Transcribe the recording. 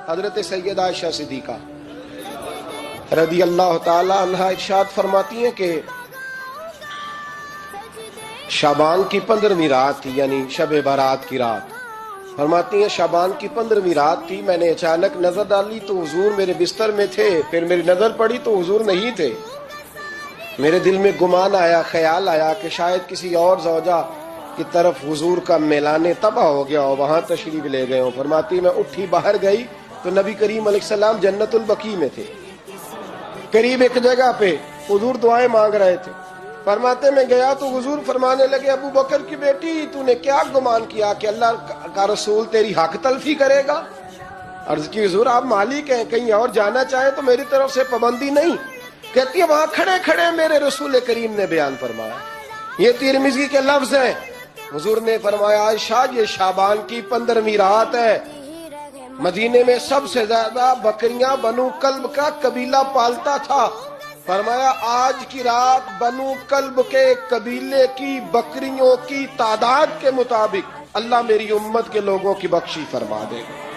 حضرت سیدہ عائشہ صدیقہ رضی اللہ تعالی عنہا ارشاد فرماتی ہیں کہ شعبان کی 15ویں رات تھی، یعنی شب برات کی رات۔ فرماتی ہیں شعبان کی 15ویں رات تھی، میں نے اچانک نظر ڈالی تو حضور میرے بستر میں تھے، پھر میری نظر پڑی تو حضور نہیں تھے۔ میرے دل میں گمان آیا، خیال آیا کہ شاید کسی اور زوجہ کی طرف حضور کا میلان طبع ہو گیا ہو، وہاں تشریف لے گئے ہوں۔ فرماتی میں اٹھی باہر گئی تو نبی کریم علیہ السلام جنت البقیع میں تھے، قریب ایک جگہ پہ حضور دعائیں مانگ رہے تھے۔ فرماتے میں گیا تو حضور فرمانے لگے ابو بکر کی بیٹی تو نے کیا گمان کیا کہ اللہ کا رسول تیری حق تلفی کرے گا؟ عرض کی حضور آپ مالک ہیں، کہیں اور جانا چاہیں تو میری طرف سے پابندی نہیں۔ کہتی ہے وہاں کھڑے کھڑے میرے رسول کریم نے بیان فرمایا، یہ ترمذی کے لفظ ہیں۔ حضور نے فرمایا عائشہ یہ شعبان کی 15ویں رات ہے، مدینے میں سب سے زیادہ بکریاں بنو کلب کا قبیلہ پالتا تھا۔ فرمایا آج کی رات بنو کلب کے قبیلے کی بکریوں کی تعداد کے مطابق اللہ میری امت کے لوگوں کی بخشی فرما دے گا۔